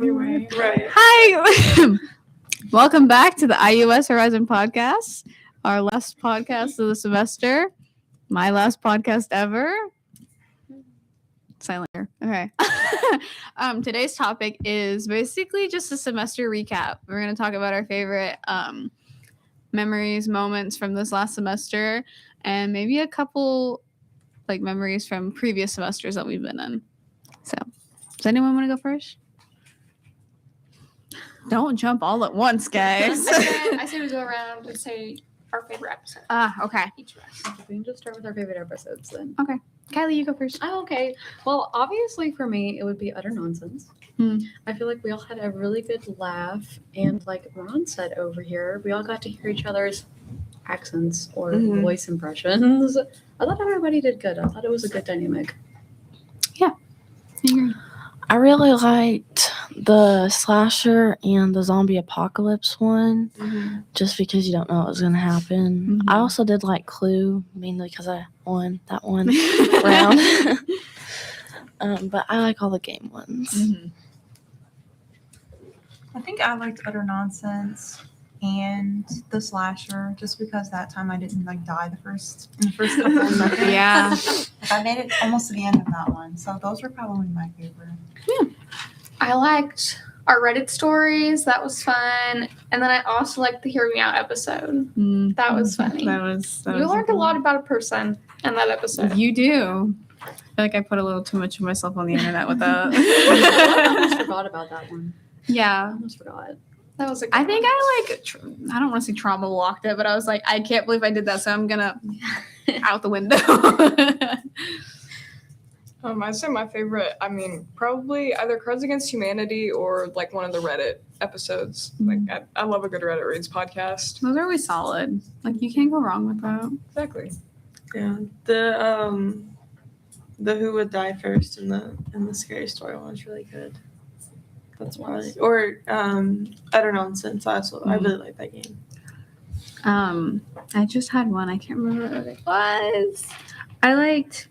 Anyway, right. Hi! Welcome back to the IUS Horizon podcast, our last podcast of the semester. My last podcast ever. Silent here. Okay. Today's topic is basically just a semester recap. We're going to talk about our favorite memories, moments from this last semester, and maybe a couple memories from previous semesters that we've been in. So, does anyone want to go first? Don't jump all at once, guys. I say we go around and say our favorite episode. Okay. Each of us. We can just start with our favorite episodes then. Okay. Kylie, you go first. Oh, okay. Well, obviously for me, it would be Utter Nonsense. I feel like we all had a really good laugh. And like Ron said over here, we all got to hear each other's accents or voice impressions. I thought everybody did good. I thought it was a good dynamic. Yeah. I really liked the slasher and the zombie apocalypse one, just because you don't know what was going to happen. I also did like Clue, mainly because I won that one round. But I like all the game ones. I think I liked Utter Nonsense and the slasher, just because that time I didn't die in the first couple of seconds. Yeah. I made it almost to the end of that one, so those were probably my favorite. I liked our Reddit stories. That was fun. And then I also liked the Hear Me Out episode. That was funny. That was You learned a lot about a person in that episode. You do. I feel like I put a little too much of myself on the internet with that. I almost forgot about that one. I Yeah. almost forgot. That was a good I think one. I don't want to say trauma walked it, but I was like, I can't believe I did that, so I'm going to out the window. I'd say my favorite, probably either Cards Against Humanity or one of the Reddit episodes. I love a good Reddit Reads podcast. Those are always solid. You can't go wrong with that. Exactly. Yeah, the Who Would Die First and the Scary Story one was really good. That's probably Utter Nonsense. I really like that game. I just had one. I can't remember what it was. I liked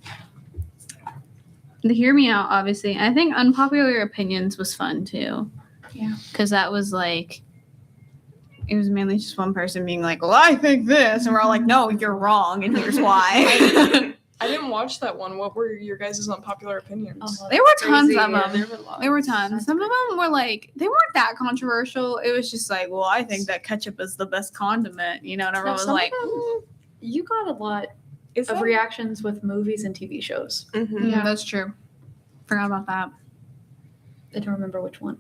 the Hear Me Out, obviously. I think Unpopular Opinions was fun too. Yeah. Because that was it was mainly just one person being like, well, I think this. And we're all like, no, you're wrong. And here's why. I didn't watch that one. What were your guys' unpopular opinions? There were tons of them. There were tons. Some of them were they weren't that controversial. It was just well, I think that ketchup is the best condiment, and everyone was like, You got a lot Is of that- reactions with movies and TV shows. yeah, that's true. Forgot about that. I don't remember which one.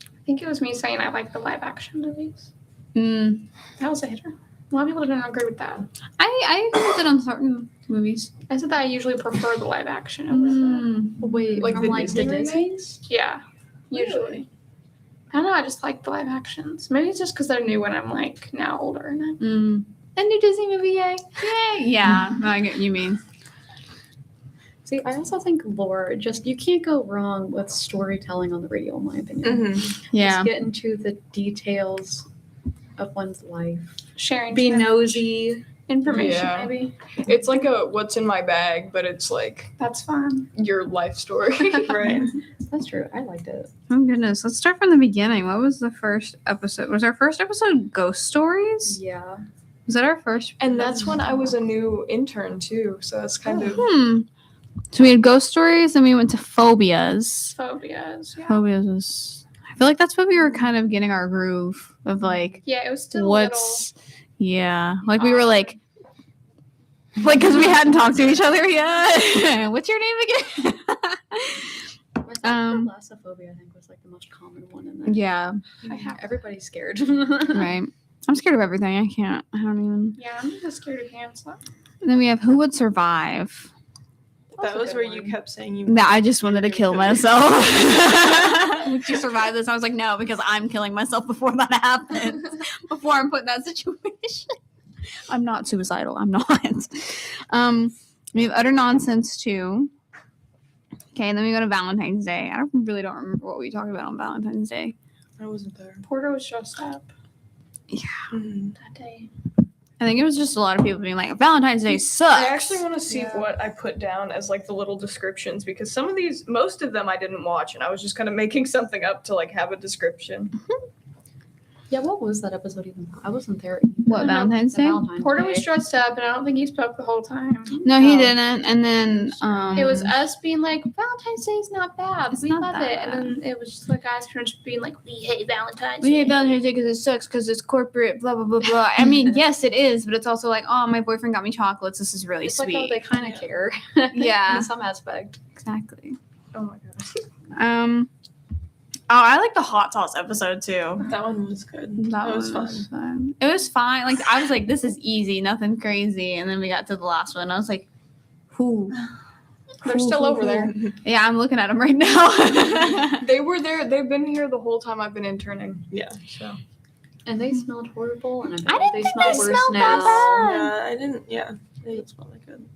I think it was me saying I like the live action movies. That was a hitter. A lot of people didn't agree with that. I agree with it on certain movies. I said that I usually prefer the live action over the... Wait, Like from the the Disney Disney's? Yeah, usually. I don't know, I just like the live actions. Maybe it's just because they're new and I'm now older. And a new Disney movie, yay. Yay! Yeah, I get what you mean. See, I also think lore, you can't go wrong with storytelling on the radio, in my opinion. Yeah. Just get into the details of one's life. Sharing Be nosy. information, Yeah. maybe. It's like a what's in my bag, but it's That's fun. your life story. Right. That's true. I liked it. Oh goodness, let's start from the beginning. What was the first episode? Was our first episode Ghost Stories? Yeah. Was that our first? And that's when I was a new intern too, so that's kind of So we had Ghost Stories, and we went to Phobias. Phobias. Yeah. Phobias was. I feel like that's when we were kind of getting our groove of Yeah, it was still what's. Yeah, we were because we hadn't talked to each other yet. What's your name again? Thalassophobia, I think, was the most common one in there. Yeah, Everybody's scared. right. I'm scared of everything. I don't even. Yeah, I'm just scared of hands. And then we have Who Would Survive. That was a where good you one. kept saying you. That I just wanted to kill myself. Would you survive this? I was like, no, because I'm killing myself before that happens. Before I'm put in that situation. I'm not suicidal. I'm not. We have Utter Nonsense too. Okay, and then we go to Valentine's Day. I really don't remember what we talked about on Valentine's Day. I wasn't there. Porter was dressed up Yeah. that day. I think it was just a lot of people being like, Valentine's Day sucks. I actually want to see what I put down as like the little descriptions because some of these, most of them I didn't watch, and I was just kind of making something up to like have a description. Yeah, what was that episode even? I wasn't there. What, Valentine's Day? Porter was dressed up, and I don't think he spoke the whole time. No, he didn't. And then It was us being like, Valentine's Day is not bad. It's We not love that it. And then it was just like us pretty much being like, we hate Valentine's we Day. hate Valentine's Day because it sucks because it's corporate, blah, blah, blah, blah. I mean, yes, it is, but it's also like, oh, my boyfriend got me chocolates. This is really It's sweet. like, oh, they kind of care. Yeah. In some aspect. Exactly. Oh my gosh. Oh, I like the hot sauce episode too. That one was good. That was fun. It was fine. Like I was like, this is easy, nothing crazy. And then we got to the last one. I was like, who? They're still over there. Yeah, I'm looking at them right now. They were there. They've been here the whole time I've been interning. Yeah. So. And they smelled horrible. And I didn't they think smell they worse smelled now. that bad. Yeah, I didn't. Yeah, they didn't smell that good.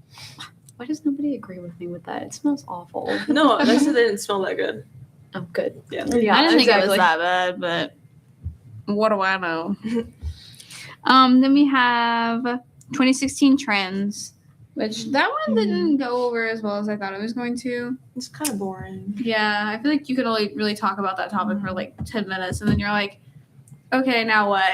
Why does nobody agree with me with that? It smells awful. No, they said they didn't smell that good. Oh, good. Yeah. Yeah, I didn't think it exactly. was that bad, but what do I know? Then we have 2016 trends, which that one didn't go over as well as I thought it was going to. It's kind of boring. Yeah, I feel like you could only really talk about that topic for like 10 minutes, and then you're like, okay, now what?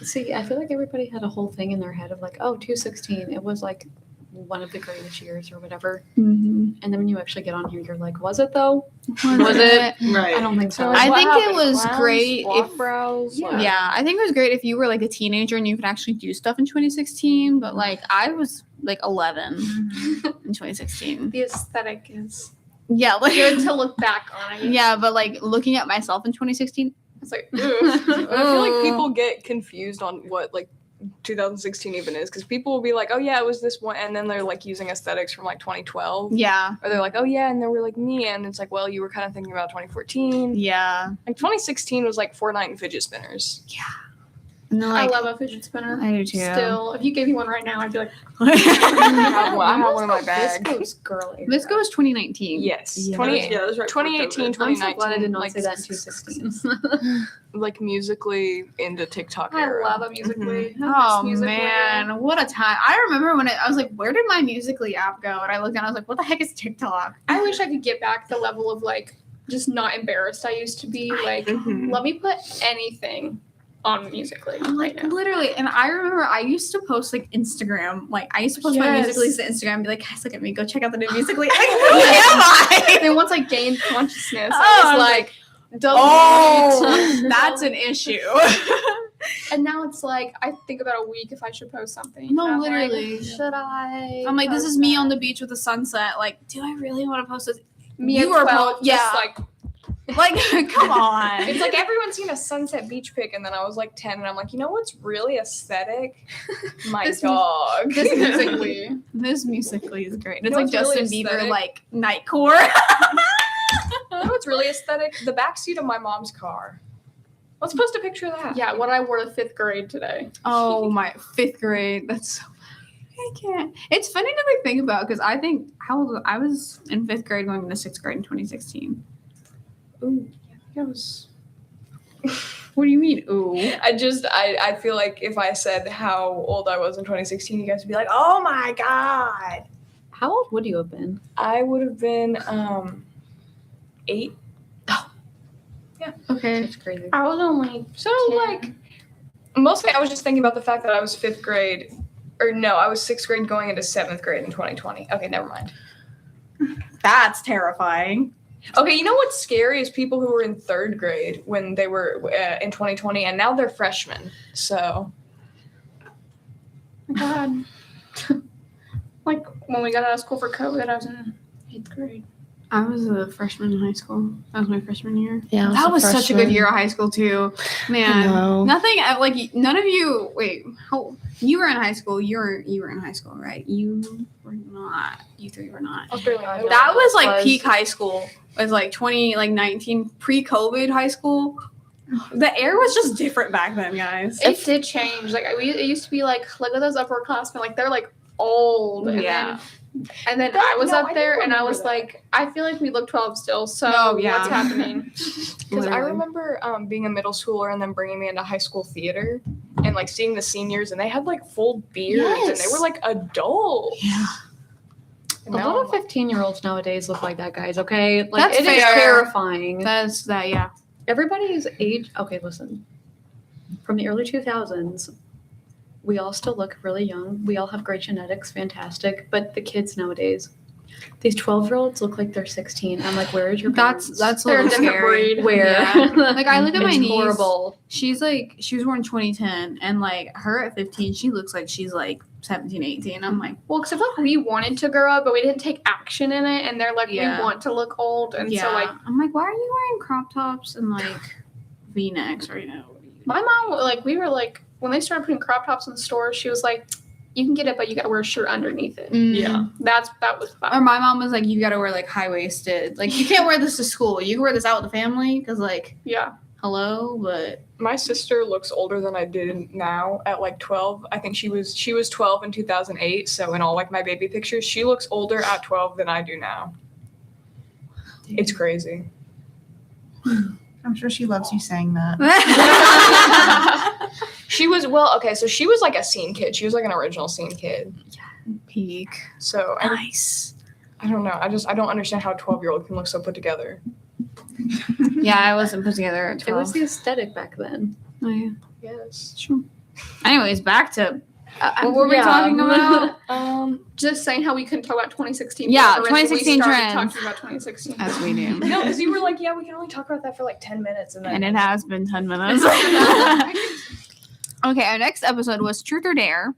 See, I feel like everybody had a whole thing in their head of like, oh, 2016, it was like one of the greatest years or whatever. Mm-hmm. And then when you actually get on here, you're like, was it though? Was it? Right. I don't think so. I What think happened? it was Clowns, great block if- brows. Yeah. Yeah, I think it was great if you were like a teenager and you could actually do stuff in 2016, but like I was like 11 in 2016. The aesthetic is Yeah, like good to look back on. I guess. yeah, but like looking at myself in 2016, It's like, I feel like people get confused on what like 2016 even is because people will be like, oh yeah, it was this one, and then they're like using aesthetics from like 2012, yeah, or they're like, oh yeah, and they were like me, and it's like, well, you were kind of thinking about 2014. yeah. Like 2016 was like Fortnite and fidget spinners. And then, like, I love a fidget spinner. I do too. Still, if you gave me one right now, I'd be like, I have one in my bag. Visco's girl era. This goes 2019. Yes, Yeah. 20, Yeah, that was right before 2018, COVID. I'm so 2019. glad I did not like, say that in 2016. like musically into TikTok I era. love a Musical.ly. Oh man, what a time! I remember when I was like, "Where did my Musical.ly app go?" And I looked down, I was like, "What the heck is TikTok?" I wish I could get back to the level of like just not embarrassed I used to be. Like, Mhm. let me put anything on Musical.ly right now. Literally, and I remember I used to post like Instagram, like I used to post my Yes. Musical.lys to Instagram and be like, guys, look at me, go check out the new Musical.ly. Like, who am I? And then once I gained consciousness, Oh, I I was was like, Oh, that's an issue. And now it's like I think about a week if I should post something. No, And I'm like, literally. should I? I'm like, this post is me that? on the beach with the sunset. Like, do I really want to post this? Me You at were 12, yeah. just like Like, come on. It's like everyone's seen a sunset beach pic, and then I was like 10, and I'm like, you know what's really aesthetic? My This dog. this Musical.ly. This Musical.ly is great. It's know like what's really Justin Bieber, aesthetic? like nightcore. You know what's really aesthetic? The backseat of my mom's car. Let's post a picture of that. Yeah, what I wore to 5th grade today. Oh, my 5th grade. That's so funny. I can't. It's funny to like think about because I think I was in 5th grade going into 6th grade in 2016. Ooh, yeah, I think I was. What do you mean? Ooh. I feel like if I said how old I was in 2016, you guys would be like, oh my god. How old would you have been? I would have been 8. Okay. That's crazy. I was only So 10. like mostly I was just thinking about the fact that I was 5th grade, or no, I was 6th grade going into 7th grade in 2020. Okay, never mind. That's terrifying. Okay, you know what's scary is people who were in 3rd grade when they were in 2020, and now they're freshmen. So God. Like when we got out of school for COVID, I was in 8th grade. I was a freshman in high school. That was my freshman year. Yeah, That a was such a good freshman. year of high school too, man. know. Nothing like none of you. Wait, how you were in high school? You were in high school, right? You were not. You three were not. I was barely in middle. That was like Was- peak high school. It was like 2019 pre-COVID high school. The air was just different back then, guys. It did change. Like it used to be like, look at those upperclassmen. Like they're like old. And Yeah. then And then I was up there and I was like, I feel like we look 12 still. So Oh, yeah. what's happening? Because I remember being a middle schooler and then bringing me into high school theater and like seeing the seniors and they had like full beards and they were like adults. Yeah. A lot of 15-year-olds nowadays look like that, guys. Okay, like That's it is fair. terrifying. That's that. Yeah. Everybody's age. Okay, listen. From the early 2000s, we all still look really young. We all have great genetics, fantastic. But the kids nowadays, these 12-year-olds look like they're 16. I'm like, where is your parents? That's a They're a little different scary. breed. Where? Yeah. Like I look at my It's niece. horrible. She was born in 2010, and like her at 15, she looks like she's like 17, 18. I'm like, Well, because I feel like we wanted to grow up, but we didn't take action in it. And they're like, Yeah. we want to look old. And yeah. so, like, I'm like, why are you wearing crop tops and like V-necks right now? my mom, like, we were like, when they started putting crop tops in the store, she was like, you can get it, but you got to wear a shirt underneath it. Yeah. That was fun. Or my mom was like, you gotta wear like high waisted. Like you can't wear this to school. You can wear this out with the family because like Yeah. hello, but My sister looks older than I did now at like 12. I think she was 12 in 2008. So in all like my baby pictures, she looks older at 12 than I do now. It's crazy. I'm sure she loves you saying that. She was so she was like a scene kid. She was like an original scene kid. peak. So Nice. I don't know. I don't understand how a 12-year-old can look so put together. Yeah, I wasn't put together at It 12. was the aesthetic back then. Oh, yeah. Yes. Sure. Anyways, back to what were we Yeah. talking about? Just saying how we couldn't talk about 2016. Yeah, but the rest of it, 2016 we started trends. talking about 2016. As we do. No, because you were like, yeah, we can only talk about that for like 10 minutes. And then And it has been 10 minutes. Okay, our next episode was Truth or Dare.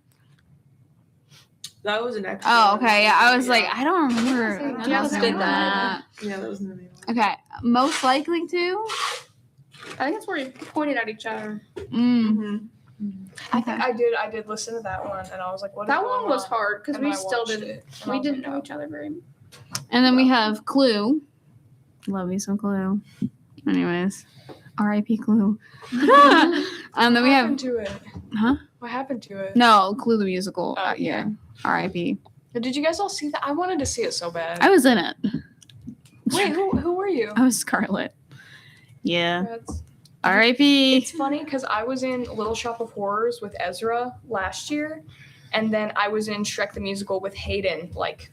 That was an extra. Oh, okay. Yeah, I was like, I don't remember. I just did that. Yeah, that was the main one. Okay, most likely to. I think that's where we pointed at each other. Mm. I think I did listen to that one, and I was like, what is That going one was on? hard because And we I still watched didn't. it, and I We was didn't like, know oh. each other very. And then we have Clue. Love me some Clue. Anyways, R.I.P. Clue. And then we What have happened to it? Huh? What happened to it? no Clue the musical. Oh, Yeah, R.I.P. Did you guys all see that? I wanted to see it so bad. I was in it. Wait, who were you? I was Scarlet. Yeah. That's- R.I.P. It's funny because I was in Little Shop of Horrors with Ezra last year, and then I was in Shrek the Musical with Hayden, like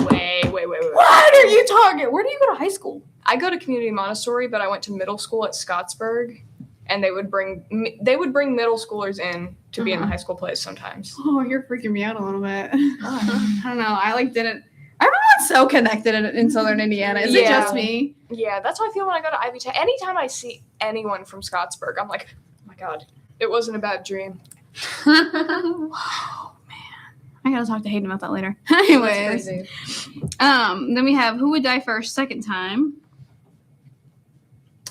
way. What are you talking? Where do you go to high school? I go to community Montessori, but I went to middle school at Scottsburg, and they would bring middle schoolers in to be in the high school plays sometimes. Oh, you're freaking me out a little bit. I don't know. I like didn't. Everyone's so connected in Southern Indiana. Is it Yeah. just me? Yeah, that's how I feel when I go to Ivy Tech. Anytime I see anyone from Scottsburg, I'm like, oh my god, it wasn't a bad dream. Oh man, I gotta talk to Hayden about that later. That's Anyways, crazy. then we have Who Would Die First second time.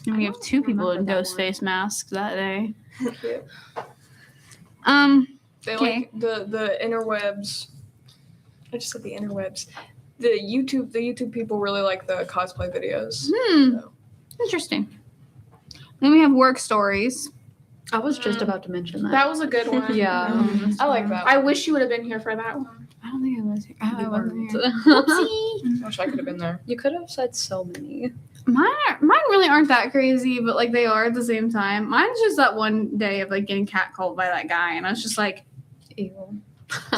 And we I have don't two people in remember that ghost one. face masks that day. Yeah. They Okay. like the interwebs. I just said the interwebs. The YouTube people really like the cosplay videos. So. Interesting. Then we have work stories. I was just about to mention that. That was a good one. Yeah. I like that. I wish you would have been here for that one. I don't think I was here. I You wasn't weren't. here. Whoopsie. Wish I could have been there. You could have said so many. Mine really aren't that crazy, but like they are at the same time. Mine's just that one day of like getting catcalled by that guy, and I was just like, Ew.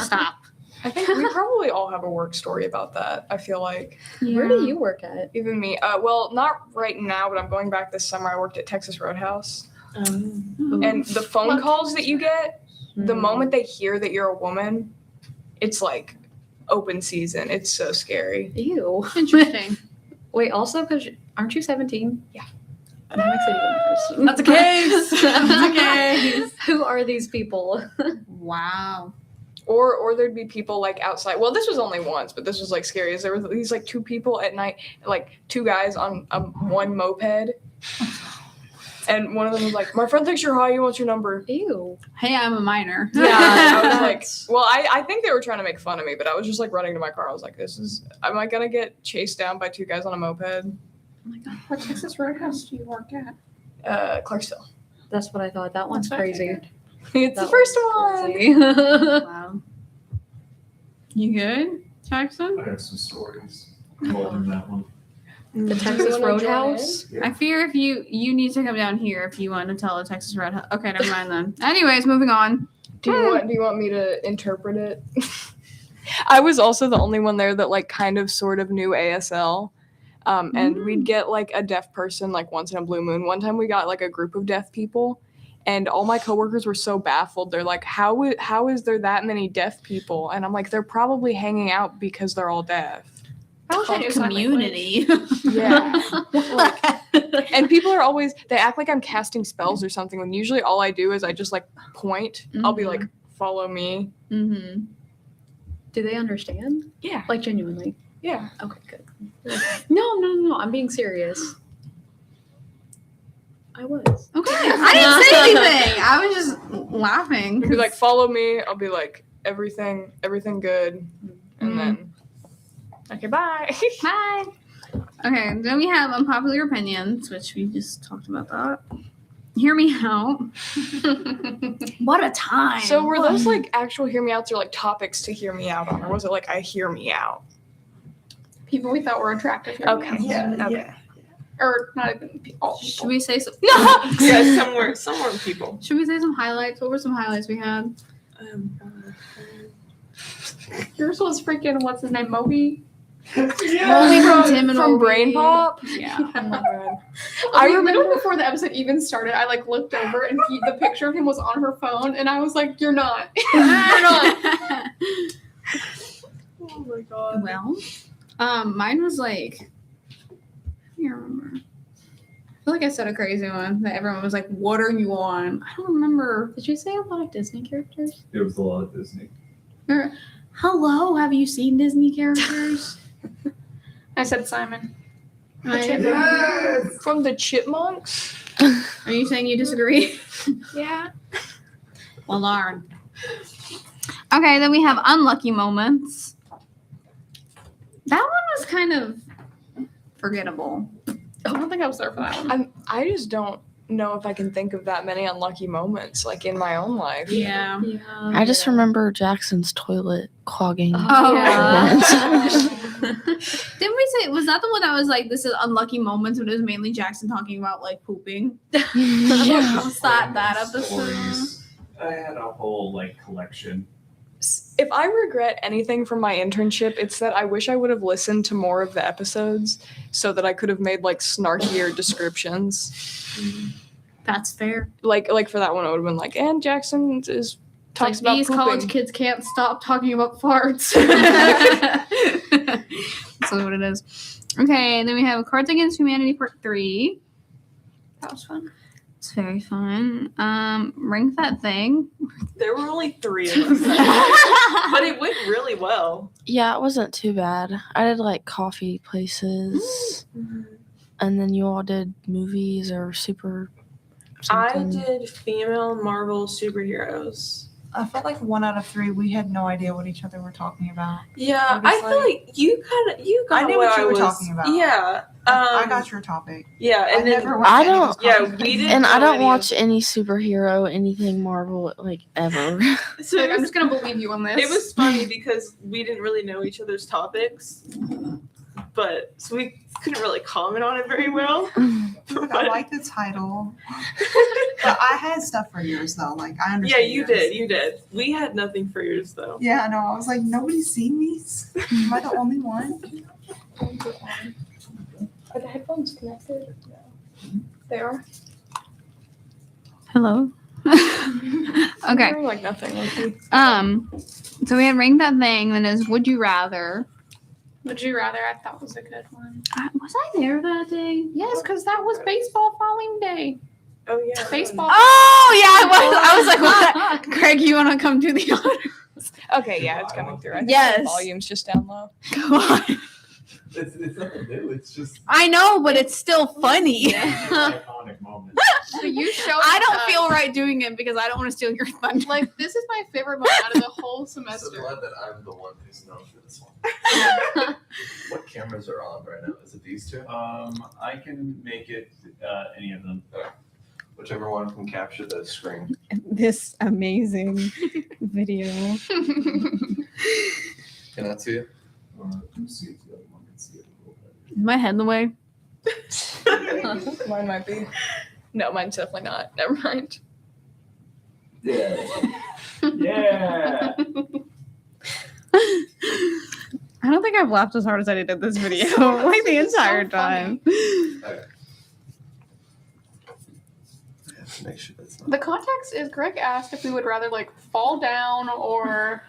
stop. I think we probably all have a work story about that. I feel like Where do you work at? even me. Well, not right now, but I'm going back this summer. I worked at Texas Roadhouse, and the phone calls that you get, the moment they hear that you're a woman, it's like open season. It's so scary. Ew. Interesting. Wait, also, because aren't you 17? Yeah. That makes it even worse. That's a case. That's a case. Who are these people? Wow. Or there'd be people like outside. Well, this was only once, but this was like scary. There were these like two people at night, like two guys on one moped, and one of them was like, "My friend thinks you're high. He wants your number." Ew. Hey, I'm a minor. Yeah, I was That's- like, well, I think they were trying to make fun of me, but I was just like running to my car. I was like, am I gonna get chased down by two guys on a moped? Oh my god. What Texas Roadhouse do you work at? Clarksville. That's what I thought. That one's That's what I crazy. figured. It's That the first one's one. crazy. Wow. You good? Jackson? I have some stories involved in that one. The Texas wanna join Roadhouse. Yeah. I fear if you need to come down here if you want to tell a Texas Roadhouse. Okay, never mind then. Anyways, moving on. Do you want me to interpret it? I was also the only one there that like kind of sort of knew ASL. And we'd get like a deaf person like once in a blue moon. One time we got like a group of deaf people, and all my coworkers were so baffled. They're like, how is there that many deaf people? And I'm like, they're probably hanging out because they're all deaf. I wish I knew sign Community. Yeah. And people are always, they act like I'm casting spells or something, when usually all I do is I just like point. I'll be like, follow me. Mm-hmm. Do they understand? Yeah. Like genuinely? Yeah. Okay, good. No. I'm being serious. I was. Okay. I didn't say anything. I was just laughing. They'll be like, follow me. I'll be like, everything good. And then, okay, bye. Hi. Okay, then we have unpopular opinions, which we just talked about that. Hear me out. What a time. So were those like actual hear me outs or like topics to hear me out on? Or was it like I hear me out? People we thought were attractive. Okay. Yeah. Or not even all Should people. we say some? Yeah, somewhere people. Should we say some highlights? What were some highlights we had? Yours was freaking, what's his name, Moby? Only from Tim and From Obi. Brain Pop? Yeah. Oh my god. I I remember remember before the episode even started, I like looked over and the picture of him was on her phone, and I was like, "You're not, you're not." Oh my god. Well, mine was like, I can't remember. I feel like I said a crazy one that everyone was like, "What are you on?" I don't remember. Did you say a lot of Disney characters? It was a lot of Disney. Or, hello, have you seen Disney characters? I said Simon. From the Chipmunks? Are you saying you disagree? Yeah. Well, darn. Okay, then we have unlucky moments. That one was kind of forgettable. I don't think I was there for that one. I just don't know if I can think of that many unlucky moments like in my own life. Yeah. Yeah. I just remember Jackson's toilet clogging. Oh, Yeah. Didn't we say, was that the one that was like, this is unlucky moments when it was mainly Jackson talking about like pooping? Yeah. Was that episode? Stories. I had a whole like collection. If I regret anything from my internship, it's that I wish I would have listened to more of the episodes so that I could have made like snarkier descriptions. That's fair. Like for that one, it would have been like, and Jackson talks Like, about these pooping. college kids can't stop talking about farts. That's what it is. Okay, then we have Cards Against Humanity Part 3. That was fun. It's very fun. Rank That Thing. There were only 3 of us, but it went really well. Yeah, it wasn't too bad. I did like coffee places, and then you all did movies or super. I Something. did female Marvel superheroes. I felt like 1 out of 3, we had no idea what each other were talking about. Yeah, I feel like you got I knew what you were talking about. Yeah, I got your topic. Yeah, and I then never watched I any of don't- those yeah, comics. we didn't. And I know don't any watch any superhero, anything Marvel, like ever. So Like, I'm just gonna believe you on this. it was funny because we didn't really know each other's topics, but so we couldn't really comment on it very well. Look, I like the title. But I had stuff for yours though. Like I Yeah, understand. you yours. did. You did. We had nothing for yours though. Yeah, I know. I was like, nobody's seen these. Am I the only one? Are the headphones connected? No. They are? Hello. Okay. They're like nothing. So we had Rank That Thing, then is Would You Rather. Would you rather? I thought was a good one. Was I there that day? Yes, because that was baseball falling day. Oh yeah. Baseball. Oh yeah, I was like, what? Craig, you want to come to the honors? Okay, yeah, it's coming through. I think Yes. the volume's just down low. Go on. It's nothing new. It's just I know, but it's still funny. an iconic moment. So you showed. I don't us. feel right doing it because I don't want to steal your thunder. Like, this is my favorite moment out of the whole So semester. glad that I'm the one who's known for this one. What cameras are on right now? Is it these 2? I can make it any of them. Whichever one can capture the screen. This amazing video. Can I see it? you see it, the other one can see it a little bit. Is my head in the way? Mine might be. No, mine's definitely not. Never mind. Yeah. Yeah. I don't think I've laughed as hard as I did at this video, like the entire time. Okay. I have to make sure that's not. The context is Greg asked if we would rather like fall down or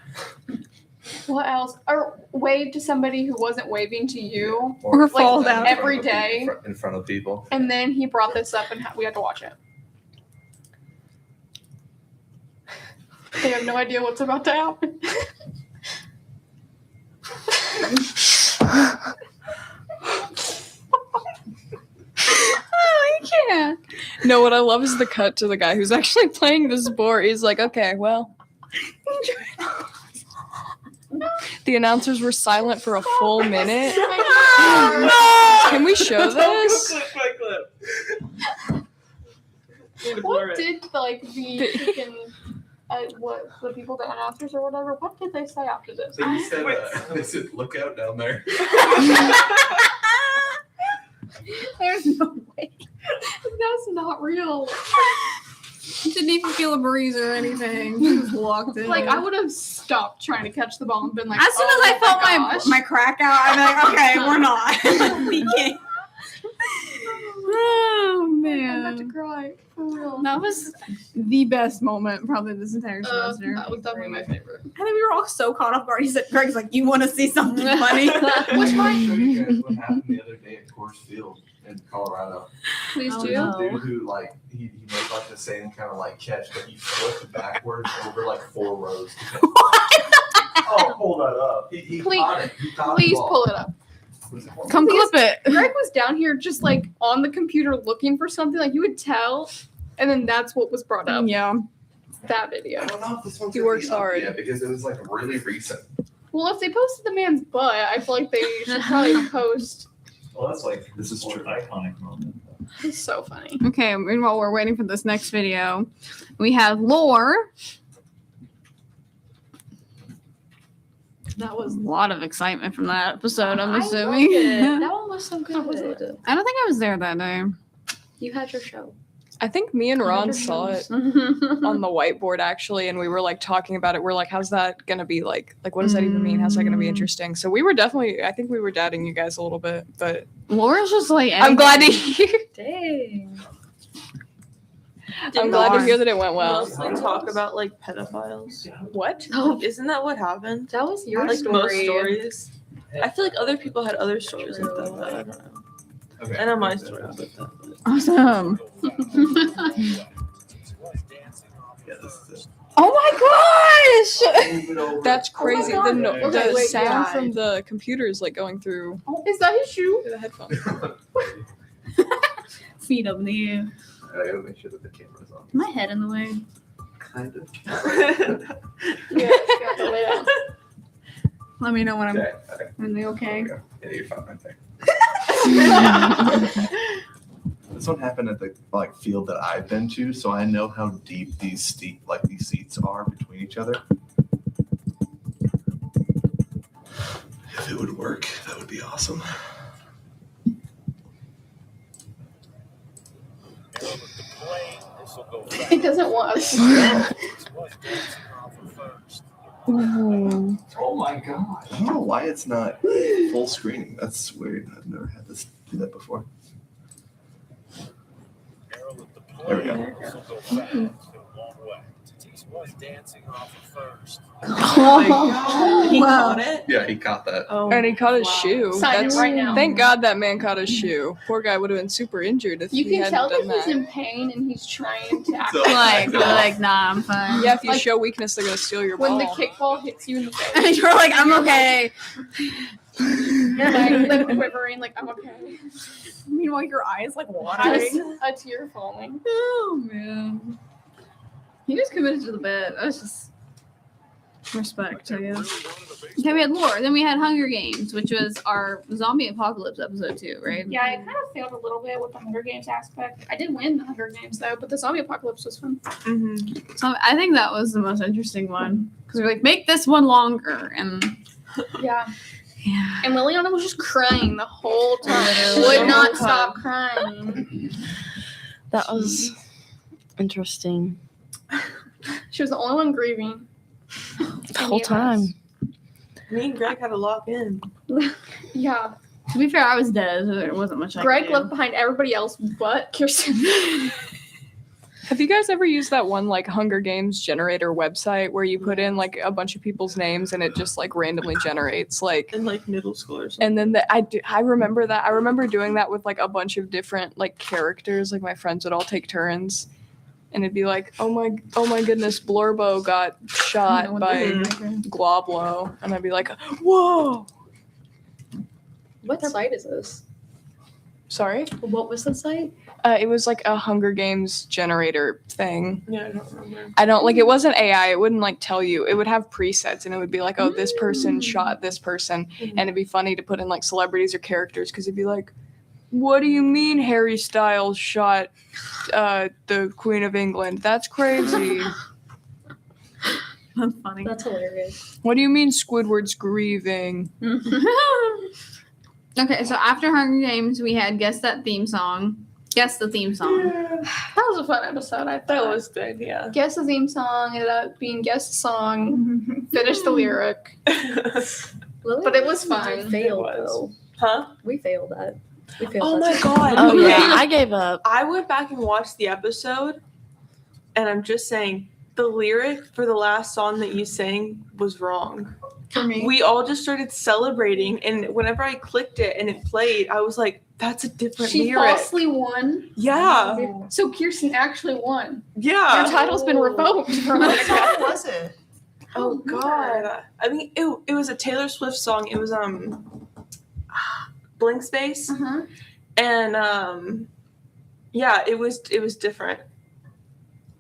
what else, or wave to somebody who wasn't waving to you, Or like, fall down. every day. In front of people. And then he brought this up and we had to watch it. They have no idea what's about to happen. Oh, you can't. No, what I love is the cut to the guy who's actually playing the sport. He's like, okay, well. The announcers were silent for a full minute. Can we show this? What did like the freaking what the people, the announcers or whatever? What did they say after this? They said, look out down there. There's no way. That's not real. Didn't even feel a breeze or anything. He just walked in. Like I would have stopped trying to catch the ball and been like, as soon as I felt my crack out, I'm like, okay, we're not. We can't. Oh I'm man. about to cry. For real. That was the best moment probably this entire semester. That was definitely my favorite. I think we were all so caught off guard. He said, Greg's like, you want to see something funny? Which I'll one? show you guys what happened the other day at Coors Field in Colorado. Please Oh, do. no. The dude who like he made like the same kind of like catch, but he flipped backwards over like 4 rows. Oh, pull that up. He Please- caught it. He caught Please the ball. pull it up. What is it called? Come clip it. Greg was down here just like on the computer looking for something, like you would tell, and then that's what was brought up. Yeah. That video. I don't know if this one's He gonna works be up hard. yet because it was like really recent. Well, if they posted the man's butt, I feel like they should probably post. Well, that's like This is true. iconic moment. It's so funny. Okay, meanwhile, we're waiting for this next video. We have Lore. That A was. lot of excitement from that episode, I'm I assuming. loved it. That one was so good. I don't think I was there that day. You had your show. I think me and Ron saw it on the whiteboard actually, and we were like talking about it. We're like, how's that gonna be like what does that even mean? How's that gonna be interesting? So we were definitely, I think we were doubting you guys a little bit, but Laura's just like, I'm glad to hear. Dang. I'm glad to hear that it went well. Mostly talk about like pedophiles. What? Oh, Isn't that what happened? that was your Like story. most stories. I feel like other people had other stories like that, but I don't know. Okay. I know my story was like that. But. awesome. Yeah, this is it. Oh my gosh! Move it over. That's crazy. God. The, no, Okay, the wait, sound yeah. from the computer is like going through Is that his shoe? the headphones. Feet up in the air. I gotta make sure that the camera's on. My head in the way. Kind of. Yeah, got the lid out. Let me know when I'm Okay. Okay. in the okay. There we go. Yeah, you're fine right there. This one happened at the like field that I've been to, so I know how deep these seats are between each other. If it would work, that would be awesome. It doesn't want us. Oh my god! I don't know why it's not full screening. That's weird. I've never had this do that before. There we go. He caught it. Yeah, he caught that. Oh, And he caught his wow. shoe. Sign it right now. Thank God that man caught his shoe. Poor guy would have been super injured if You he can hadn't tell that done he's that. in pain and he's trying to act. So- like, nah, I'm fine. Yeah, if you Like, show weakness, they're gonna steal your When ball. the kickball hits you in the face, And you're like, I'm okay. like quivering, like I'm okay. Meanwhile, your eyes like watering. Just a tear falling. Oh man. He just committed to the bit. That's just respect, I guess. Okay, we had lore. Then we had Hunger Games, which was our zombie apocalypse episode too, right? Yeah, I kind of failed a little bit with the Hunger Games aspect. I did win the Hunger Games though, but the zombie apocalypse was fun. Mm-hmm. So I think that was the most interesting one because we're like, make this one longer, and Yeah. Yeah. And Liliana was just crying the whole time. Literally. Would not stop crying. That was interesting. She was the only one grieving. The whole time. Me and Greg had to lock in. Yeah. To be fair, I was dead, so there wasn't much I Greg could do. left behind everybody else but Kirsten. Have you guys ever used that one like Hunger Games generator website where you put in like a bunch of people's names and it just like randomly generates like In like middle school or something. and then I remember that. I remember doing that with like a bunch of different like characters. Like my friends would all take turns, and it'd be like, oh my goodness, Blorbo got shot by Globlo, and I'd be like, whoa. What site is this? Sorry, What was the site? it was like a Hunger Games generator thing. Yeah, I don't remember. I don't like it wasn't AI. It wouldn't like tell you. It would have presets, and it would be like, oh, this person shot this person, and it'd be funny to put in like celebrities or characters because it'd be like, what do you mean Harry Styles shot the Queen of England? That's crazy. That's funny. That's hilarious. What do you mean Squidward's grieving? Okay, so after Hunger Games, we had Guess the Theme Song. That was a fun episode, I thought. That was good, yeah. Guess the theme song, ended up being guess the song, finish the lyric. But it was fun. We failed, It was. though. Huh? We failed that. We failed Oh that. my god. Oh Okay. yeah, I gave up. I went back and watched the episode, and I'm just saying the lyric for the last song that you sang was wrong. For me. We all just started celebrating, and whenever I clicked it and it played, I was like, "That's a different She lyric." falsely won. Yeah, So Kirsten actually won. yeah. Your title's been revoked. What Veronica. song was it? Oh god. I mean, it was a Taylor Swift song. It was Blank Space, Uh-huh. and yeah, it was different.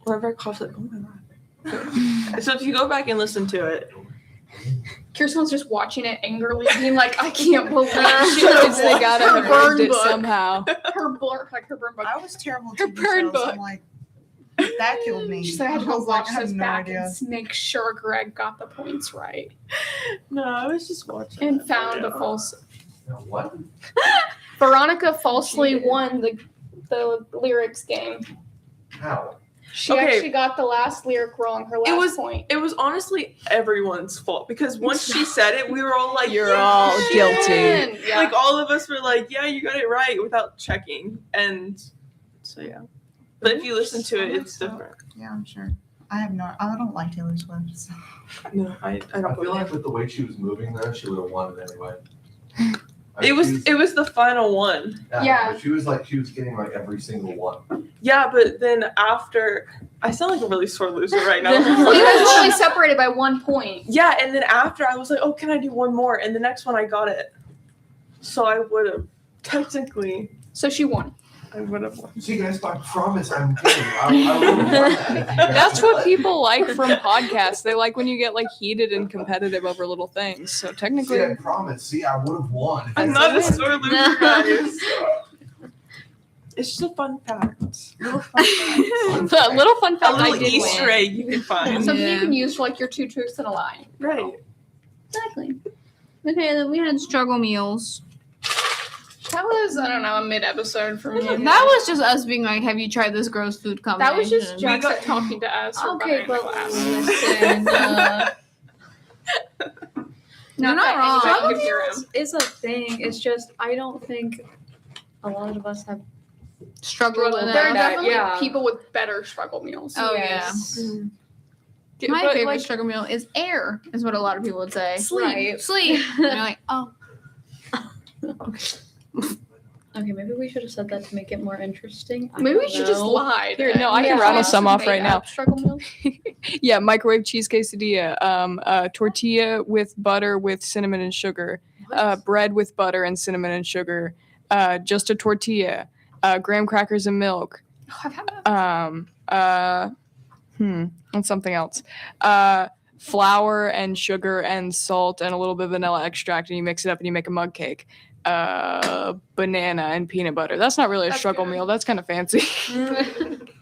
Whenever I coughed, like, oh my god. So if you go back and listen to it, Kirsten was just watching it angrily, being like, I can't believe she They gotta her have burn removed it book. somehow. Her burn book. I was terrible Her at TV burn shows. book. I'm like, that killed me. She said I had to go was like, watch I have this no back idea. and make sure Greg got the points right no, I was just watching and it. found a false. What? Veronica falsely won the lyrics game. How? She Okay. actually got the last lyric wrong. Her last was- point. It was honestly everyone's fault because once she said it, we were all like, You're "Yeah, all she guilty." did." Yeah. Like all of us were like, yeah, you got it right without checking. And so yeah. But if you listen to it, it's different. Yeah, I'm sure. I don't like Taylor Swift. So. No, I I don't feel believe like with the way she was moving there, she would have won it anyway. it was the final one. Yeah. But she was getting like every single one. Yeah, but then after I sound like a really sore loser right now. Well, you guys were only separated by 1 point. Yeah, and then after I was like, oh, can I do one more? And the next one I got it. So I would have technically So she won. I would have won. See, guys, I promise I'm kidding. I would have won that. if you guys That's did what that. people like from podcasts. They like when you get like heated and competitive over little things. So See, technically, I promise. See, I would have won. if I'm you not a guys- sore loser, guys. It's just a fun fact. Little fun fact. a little fun A fact I little did Easter win. egg you can find. Something Yeah. you can use for like your 2 truths and a lie. Right. Exactly. Okay, then we had struggle meals. That was, I don't know, a mid-episode for me. That was just us being like, have you tried this gross food combination? That was just We Jackson got- talking to us. for Okay, behind the but glass. listen, No, not that wrong. anybody could hear him. it's a thing. It's just I don't think a lot of us have. Struggle with Struggle. There are that. definitely yeah. people with better struggle meals. Oh, Yes. My But, favorite like, struggle meal is air, is what a lot of people would say. Sleep. Right. Sleep. And you're like, oh. Okay, maybe we should have said that to make it more interesting. I Maybe we don't should just know. lie. Here, then. no, I can Yeah. rattle some off right Made now. up Struggle meals. Yeah, microwave cheese quesadilla, tortilla with butter with cinnamon and sugar, bread with butter and cinnamon and sugar, just a tortilla, graham crackers and milk, Oh, I've had that. and something else. Flour and sugar and salt and a little bit of vanilla extract, and you mix it up and you make a mug cake. Banana and peanut butter. That's not really a That's struggle good. meal. That's kind of fancy.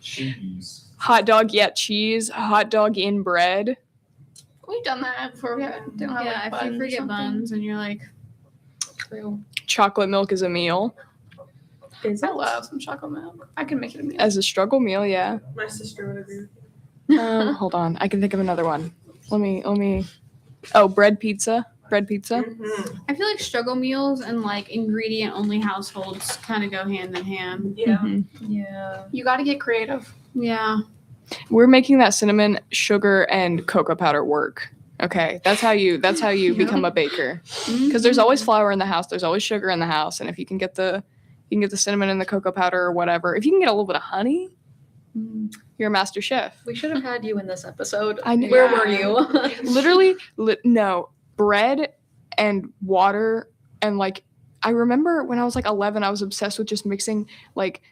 Cheese. Hot dog, yeah, cheese. Hot dog in bread. We've done that before. We haven't. Don't have, Yeah, like, if buns you or forget something. buns and you're like, True. Chocolate milk is a meal. Is I love some chocolate milk. I can make it a meal. As a struggle meal, yeah. My sister would agree with you. Hold on. I can think of another one. Let me. Oh, bread pizza. Bread pizza. Mm-hmm. I feel like struggle meals and like ingredient only households kind of go hand in hand. Yeah. Mhm. Yeah. You got to get creative. Yeah. We're making that cinnamon, sugar, and cocoa powder work. Okay, that's how you become a baker. Because there's always flour in the house. There's always sugar in the house, and if you can get the cinnamon and the cocoa powder or whatever. If you can get a little bit of honey, you're a master chef. We should have had you in this episode. I kn- Where yeah. were you? Literally, no, bread and water and like I remember when I was like 11, I was obsessed with just mixing like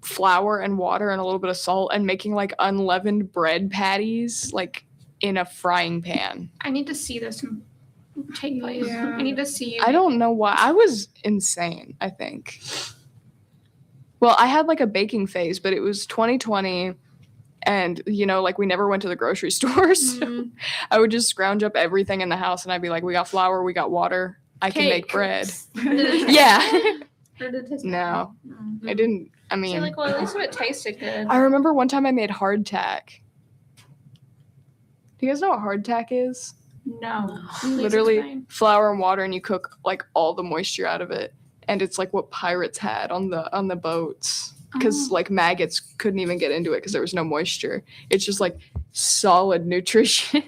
flour and water and a little bit of salt and making like unleavened bread patties like in a frying pan. I need to see this take place. Yeah. I need to see you. I don't know why. I was insane, I think. Well, I had like a baking phase, but it was 2020 and like we never went to the grocery stores. So I would just scrounge up everything in the house and I'd be like, we got flour, we got water, I can make bread. Yeah. Or did it taste No, I didn't. I So mean, you're like, well, at least if it tasted good. I remember one time I made hardtack. Do you guys know what hardtack is? No. Literally flour and water, and you cook like all the moisture out of it, and it's like what pirates had on the boats because like maggots couldn't even get into it because there was no moisture. It's just like solid nutrition.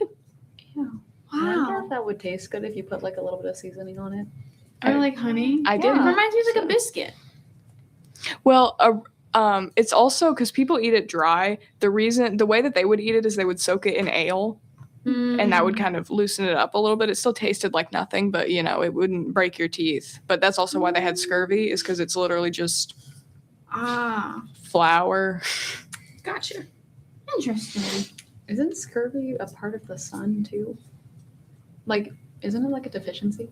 I wonder Wow. if that would taste good if you put like a little bit of seasoning on it. Or like honey. I It did. reminds me of like a biscuit. Well, it's also because people eat it dry. The way that they would eat it is they would soak it in ale. And that would kind of loosen it up a little bit. It still tasted like nothing, but it wouldn't break your teeth. But that's also why they had scurvy, is because it's literally just flour. Gotcha. Interesting. Isn't scurvy a part of the sun too? Like, isn't it like a deficiency?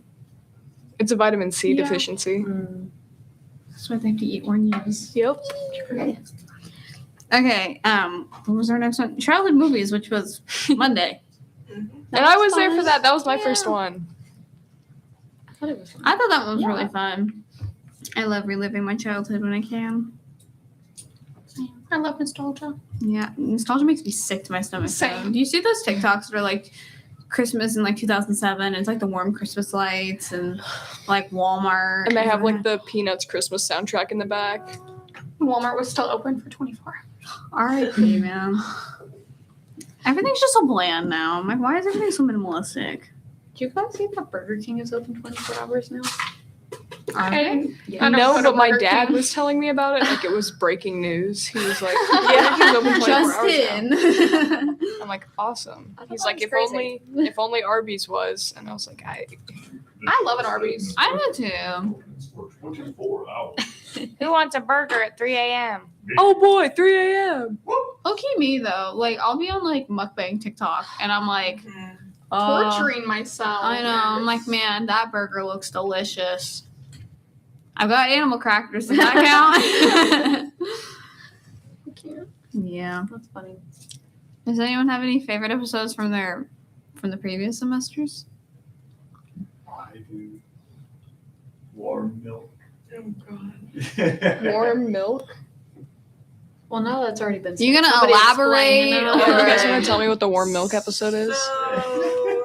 It's a vitamin C Yeah. deficiency. That's why they have to eat oranges. Yep. Okay. What was our next one? Childhood movies, which was Monday. And I was there for that. That was my first one. I thought it was fun. I thought that one was really fun. I love reliving my childhood when I can. I love nostalgia. Yeah, nostalgia makes me sick to my stomach. Same. though. Do you see those TikToks that are like Christmas in like 2007? And it's like the warm Christmas lights and like Walmart. And they have like the Peanuts Christmas soundtrack in the back. Walmart was still open for 24 hours. R.I.P. man. Everything's just so bland now. I'm like, why is everything so minimalistic? Do you guys see that Burger King is open 24 hours now? Okay. Yeah. I don't No, go to but my Burger dad King. was telling me about it. Like it was breaking news. He was like, "Yeah, he's open 24 hours now." Justin. I'm like, awesome. I thought He's that like, was if crazy. only Arby's was. And I was like, I love an Arby's. I do too. For 24 hours. who wants a burger at 3 a.m.? Oh boy, 3 a.m. Okay, me though. Like, I'll be on like mukbang TikTok, and I'm like, Torturing myself. I know. I'm like, man, that burger looks delicious. I've got animal crackers. Does that count? Cute. Yeah. That's funny. Does anyone have any favorite episodes from the previous semesters? I do. Warm milk. Oh god. Warm milk. Well, now that's already been. You gonna somebody elaborate? explain it. or- Yeah, you guys want to tell me what the warm milk episode is? So,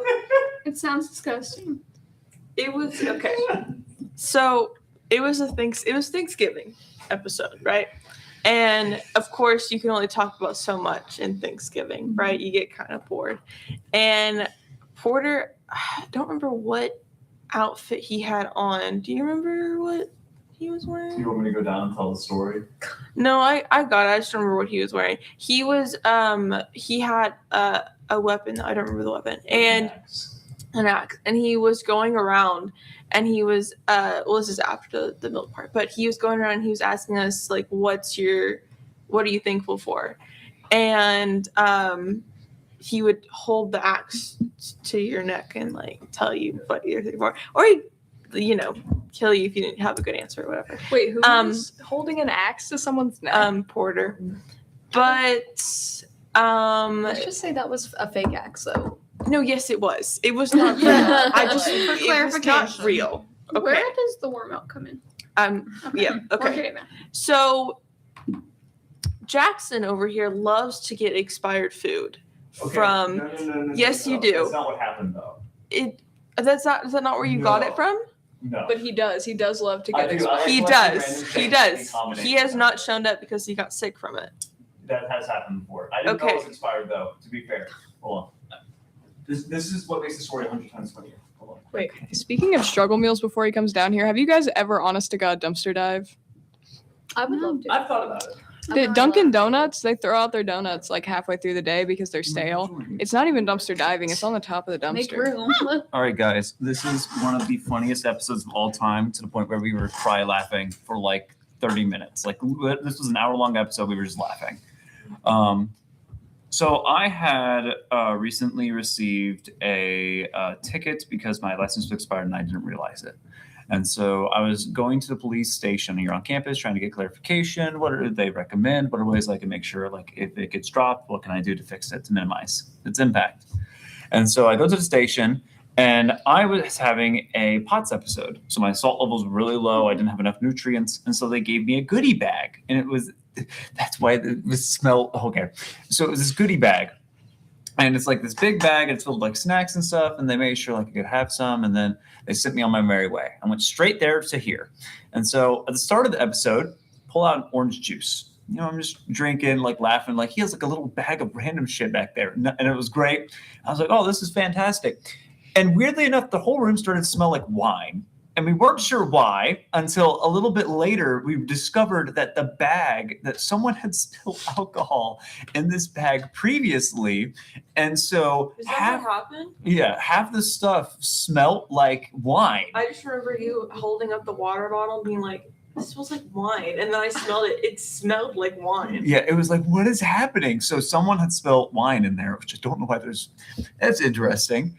It sounds disgusting. it was okay. So it was Thanksgiving episode, right? And of course, you can only talk about so much in Thanksgiving, right? You get kind of bored. And Porter, I don't remember what outfit he had on. Do you remember what he was Do wearing? you want me to go down and tell the story? No, I got it. I just don't remember what he was wearing. He was he had a weapon. I don't remember the weapon. And an axe. And he was going around and he was well, this is after the milk part, but he was going around and he was asking us like, what are you thankful for? And he would hold the axe to your neck and like tell you what you're thankful for. Or he'd, kill you if you didn't have a good answer or whatever. Wait, who was holding an axe to someone's neck? Porter. But Let's just say that was a fake axe, though. no, yes, it was. It was not real. I just For it was not clarification. real. Okay. Where does the warm milk come in? Yeah. We're Okay. getting there. So Jackson over here loves to get expired food from. No, Yes, you no. do. That's not what happened though. Is that not where you got No. it from? No. But he does. He does love to I get do. exposed. I He collect does. random He things does. in combination. He has not shown up because he got sick from it. That has happened before. I didn't know Okay. it was expired though. To be fair, hold on. This is what makes the story 100 times funnier. Hold on. Wait, speaking of struggle meals before he comes down here, have you guys ever, honest to God, dumpster dive? I would love to. I've thought about it. The Dunkin' Donuts, they throw out their donuts like halfway through the day because they're stale. It's not even dumpster diving, it's on the top of the Make dumpster. room. All right, guys, this is one of the funniest episodes of all time, to the point where we were cry laughing for like 30 minutes. Like, this was an hour-long episode. We were just laughing. So I had recently received a ticket because my license was expired and I didn't realize it. And so I was going to the police station here on campus trying to get clarification. What do they recommend? What are ways I can make sure, like, if it gets dropped, what can I do to fix it, to minimize its impact? And so I go to the station, and I was having a POTS episode. So my salt levels were really low. I didn't have enough nutrients. And so they gave me a goodie bag. And it was, that's why it was smell. Okay. So it was this goodie bag. And it's like this big bag, and it's filled with like snacks and stuff. And they made sure like I could have some. And then they sent me on my merry way. I went straight there to here. And so at the start of the episode, pull out an orange juice. You know, I'm just drinking, like laughing, like he has like a little bag of random shit back there. And it was great. I was like, oh, this is fantastic. And weirdly enough, the whole room started to smell like wine. And we weren't sure why until a little bit later, we discovered that the bag, that someone had spilled alcohol in this bag previously. And so Is that what happened? half the stuff smelled like wine. I just remember you holding up the water bottle and being like, "This smells like wine," and then I smelled it. It smelled like wine. Yeah, it was like, what is happening? So someone had spilled wine in there, which I don't know why that's interesting.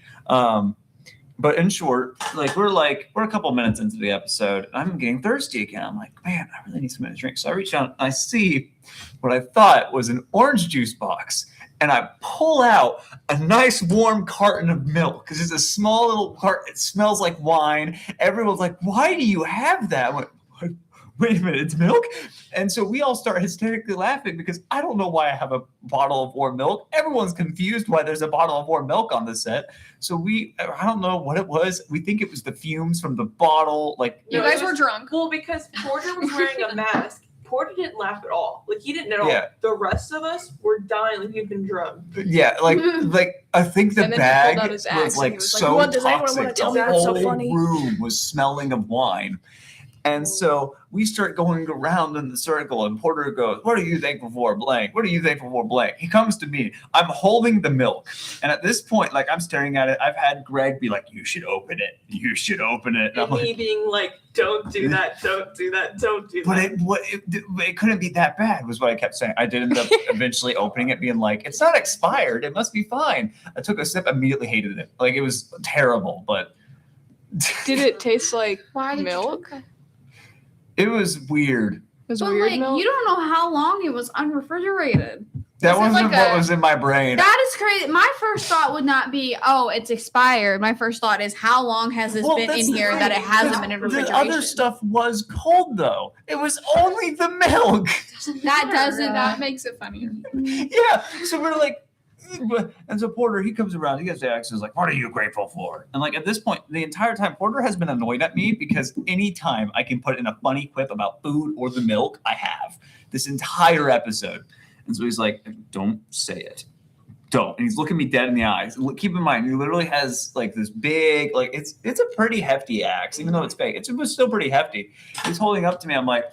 But in short, like we're a couple minutes into the episode, and I'm getting thirsty again. I'm like, man, I really need something to drink. So I reach out and I see what I thought was an orange juice box. And I pull out a nice warm carton of milk because it's a small little carton. It smells like wine. Everyone's like, why do you have that? I'm like, wait a minute, it's milk? And so we all start hysterically laughing because I don't know why I have a bottle of warm milk. Everyone's confused why there's a bottle of warm milk on the set. So I don't know what it was. We think it was the fumes from the bottle. Like, You guys were drunk. Well, because Porter was wearing a mask. Porter didn't laugh at all. Like, he didn't at all. Yeah. The rest of us were dying like we'd been drugged. yeah, like I think the And then he bag pulled out his axe was and like he was like, so "What, does anyone toxic. wanna tell The me what's so whole funny?" room was smelling of wine. And so we start going around in the circle, and Porter goes, "What are you thankful for, blank? What are you thankful for, blank?" He comes to me. I'm holding the milk. And at this point, like, I'm staring at it. I've had Greg be like, "You should open it. You should open it." And I'm like, me being like, "Don't do that. Don't do that. Don't do but that." it couldn't be that bad, was what I kept saying. I did end up eventually opening it, being like, "It's not expired. It must be fine." I took a sip, immediately hated it. Like, it was terrible, but Did it taste like Why did milk? you? it was weird. It was But weird like, milk? you don't know how long it was unrefrigerated. That Was it wasn't like what a- was in my brain. That is crazy. My first thought would not be, oh, it's expired. My first thought is, how long has this Well, been that's in the here thing, that it hasn't because been in the refrigeration? other stuff was cold, though. It was only the milk. That doesn't. That makes it funnier. Yeah. So we're like, and so Porter, he comes around, he gets the accent, like, "What are you grateful for?" And like, at this point, the entire time, Porter has been annoyed at me because anytime I can put in a funny quip about food or the milk, I have this entire episode. And so he's like, "Don't say it. Don't." And he's looking me dead in the eyes. Keep in mind, he literally has like this big, like, it's a pretty hefty axe, even though it's fake. It was still pretty hefty. He's holding up to me. I'm like,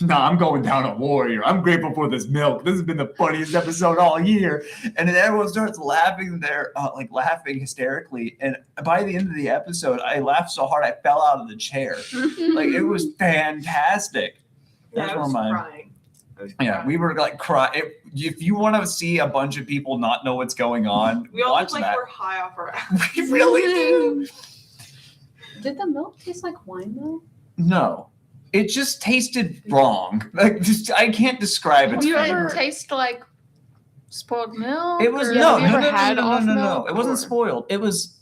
"Nah, I'm going down a warrior. I'm grateful for this milk. This has been the funniest episode all year." And then everyone starts laughing there, like laughing hysterically. And by the end of the episode, I laughed so hard I fell out of the chair. Like, it was fantastic. Yeah, That's I one was of mine. crying. Yeah, we were like crying. If you want to see a bunch of people not know what's going on, We all watch look like that. we're high off our ass. We really do. Did the milk taste like wine though? No, it just tasted wrong. Like, just I can't describe it. Do you ever taste like spoiled milk? It was or no, have you no, ever no, had no, no, off no, no. milk, It wasn't or- spoiled. It was.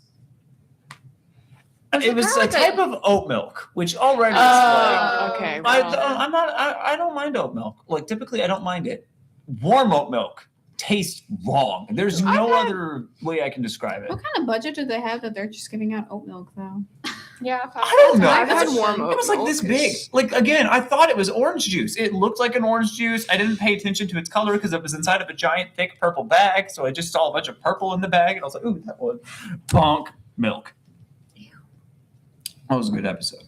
It was a type of oat milk, which already is Okay. I don't mind oat milk. Like typically, I don't mind it. Warm oat milk tastes wrong. There's no other way I can describe it. What kind of budget do they have that they're just giving out oat milk though? Yeah. I don't know. I've had warm oat It was like this big. Like again, I thought it was orange juice. It looked like an orange juice. I didn't pay attention to its color because it was inside of a giant, thick purple bag. So I just saw a bunch of purple in the bag, and I was like, "Ooh, that one." Bonk milk. That was a good episode.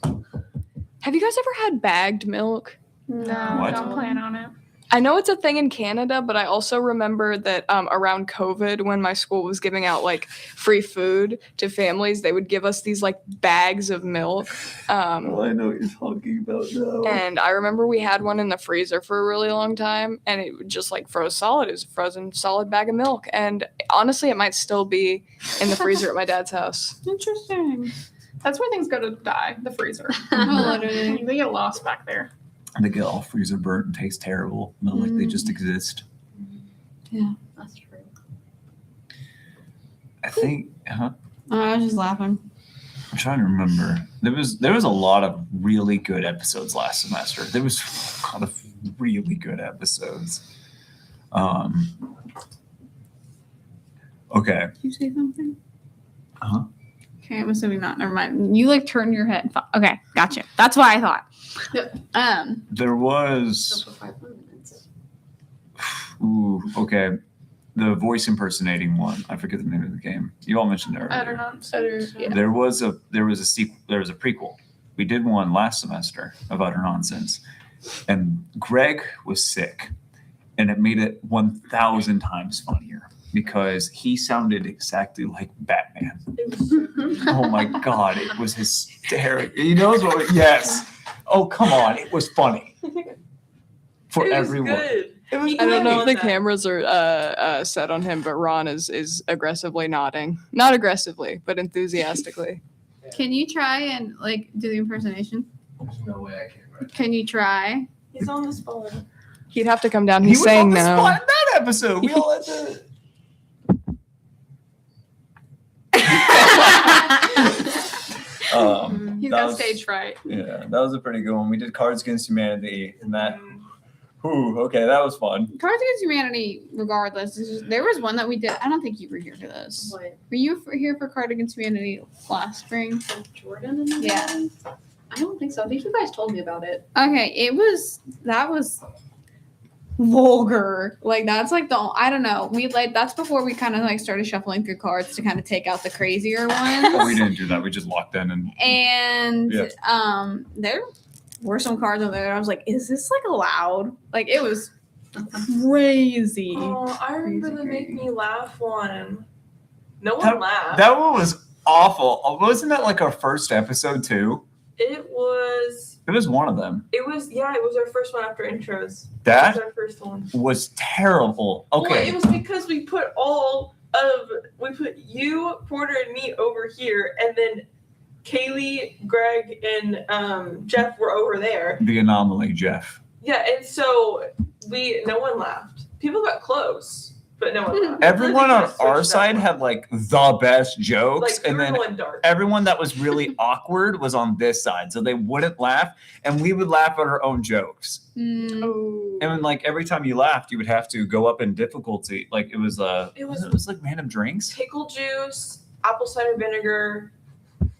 Have you guys ever had bagged milk? No, What? don't plan on it. I know it's a thing in Canada, but I also remember that around COVID, when my school was giving out like free food to families, they would give us these like bags of milk. I know what you're talking about now. And I remember we had one in the freezer for a really long time, and it would just like froze solid. It was a frozen solid bag of milk. And honestly, it might still be in the freezer at my dad's house. Interesting. That's where things go to die. The freezer. Literally. They get lost back there. They get all freezer burnt and taste terrible. Not like they just exist. That's true. I think. I was just laughing. I'm trying to remember. There was a lot of really good episodes last semester. There was a lot of really good episodes. Okay. Did you say something? Uh-huh. Okay, I'm assuming not. Never mind. You like turned your head. Okay, gotcha. That's what I thought. There was. For 5 more minutes. Ooh, okay. The voice impersonating one. I forget the name of the game. You all mentioned it I don't earlier. know. Yeah. There was a sequel. There was a prequel. We did one last semester of Utter Nonsense, and Greg was sick, and it made it 1,000 times funnier because he sounded exactly like Batman. Oh my god, it was hysterical. He knows what? Yes. Oh come on, it was funny for It was everyone. good. It was. I don't know if the that. cameras are set on him, but Ron is aggressively nodding. Not aggressively, but enthusiastically. Can you try and like do the impersonation? There's no way I can. Right? Can you try? He's on the spot. He'd have to come down. He He's was saying on the no. spot in that episode. We all had to. He's that got was- stage fright. Yeah, that was a pretty good one. We did Cards Against Humanity, and that. Ooh, okay, that was fun. Cards Against Humanity, regardless. There was one that we did. I don't think you were here for this. What? Were you here for Card Against Humanity last spring? With Jordan and them? Yeah. I don't think so. I think you guys told me about it. Okay, that was vulgar. Like that's like I don't know. We like that's before we kind of like started shuffling through cards to kind of take out the crazier Oh, we ones. didn't do that. We just locked in and. And Yeah. there were some cards on there that I was like, is this like allowed? Like it was crazy. Oh, I remember the Make Me Laugh one. No one That- laughed. That one was awful. Wasn't that like our first episode too? It was It was one of them. it was our first one after intros. That It was our first one. was terrible. Okay. Well, it was because we put you, Porter, and me over here, and then Kaylee, Greg, and Jeff were over there. The anomaly, Jeff. Yeah, and so no one laughed. People got close, but no one laughed. Everyone on Like, our side had like the best jokes, like, and then going dark. everyone that was really awkward was on this side, so they wouldn't laugh, and we would laugh at our own jokes. Mm. Oh. And like every time you laughed, you would have to go up in difficulty. Like it was like random drinks. Pickle juice, apple cider vinegar.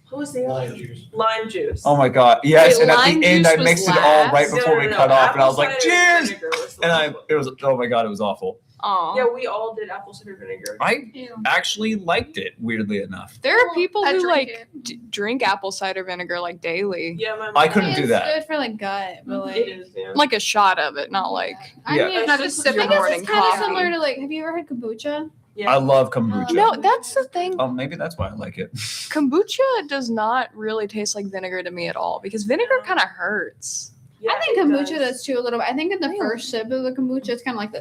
What was the other? Lime juice. Lime juice. Oh my god, yes! Wait, and at lime the end, I juice mixed was it all right last? before we cut off, and I was like, Apple cider "Cheers!" vinegar was the And one. it was oh my god, it was awful. Aw. Yeah, we all did apple cider vinegar. I Ew. actually liked it, weirdly enough. There are people I who drink like it. drink apple cider vinegar like daily. Yeah, my I mom- couldn't do It's that. good for like gut, but like It is, yeah. Like a shot of it, not like. I Yeah. mean, Not It's just just sip I your guess morning it's kind of coffee. similar to like. Have you ever had kombucha? Yeah. I love kombucha. No, that's the thing. Oh, maybe that's why I like it. Kombucha does not really taste like vinegar to me at all because vinegar kind of hurts. Yeah, I think it kombucha does. does too a little bit. I think in the Really? first sip of the kombucha, it's kind of like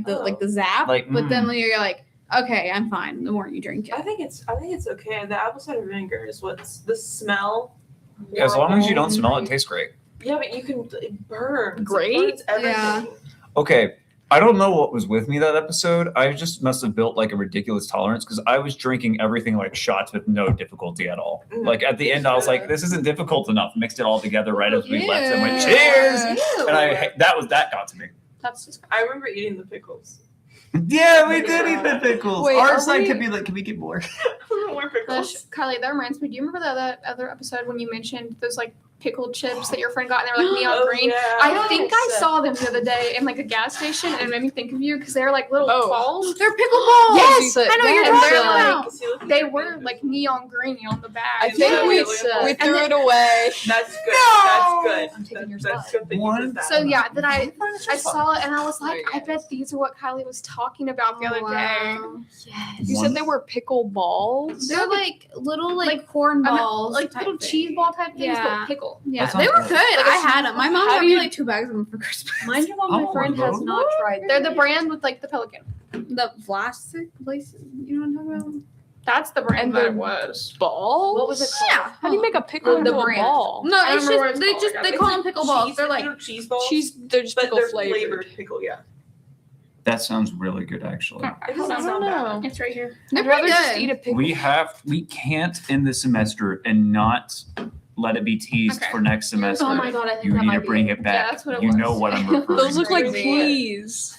Oh. the zap. Like, but then you're like, okay, I'm fine. The more you drink I it. think it's okay. The apple cider vinegar is what's the smell. Yeah, as long as you don't horrible. smell it, it tastes great. Yeah, but it burns. Great? It burns everything. Yeah. Okay, I don't know what was with me that episode. I just must have built like a ridiculous tolerance because I was drinking everything like shots with no difficulty at all. Like at the end, I was like, "This isn't difficult enough." Mixed it all together right as we left and went, "Cheers!" And that got to me. That's just. I remember eating the pickles. Yeah, we did eat the pickles. Wait, Our are side we- could be like, "Can we get more?" More pickles. Kylie, that reminds me. Do you remember that other episode when you mentioned those like pickled chips that your friend got and they were like neon Oh, green? yeah. I think I saw them the other day in like a gas station and it made me think of you because they were like little balls. They're pickleball. Yes, I know you're and talking they're about. like they were like neon green on the bag. I think we threw it away. That's good. No! That's I'm taking your good. That's spot. good that you One- did that. So yeah, then I saw it and I was like, Oh, I bet these are what Kylie was talking about the other day. Yes. You said they were pickle balls. They're like little like corn balls, Like type little thing. cheese ball type things, Yeah. but pickle. Yeah, That they sounds were good. good. I had them. My mom How got do me you- like 2 bags of them for Christmas. Mind you, I my want friend one of has those. not tried. They're them the yet. brand with like the pelican. The plastic places. You know what I'm talking about? That's the brand And that the- it was. Balls? What was it called? Yeah. How do you make a pickle The into a brand. ball? No, I it's don't remember what just it's called. they call them pickle balls. They're like cheese balls. Cheese, they're just but pickle they're flavored. flavored pickle. Yeah. That sounds really good, actually. It doesn't I sound don't bad. know. It's right here. they're I'd rather pretty just good. eat a pickle. We can't end the semester and not let it be teased Okay. for next semester. Oh my god, I think You that need might to bring be it back. that's what it you was. know what I'm referring Those look to. like Crazy. fleas.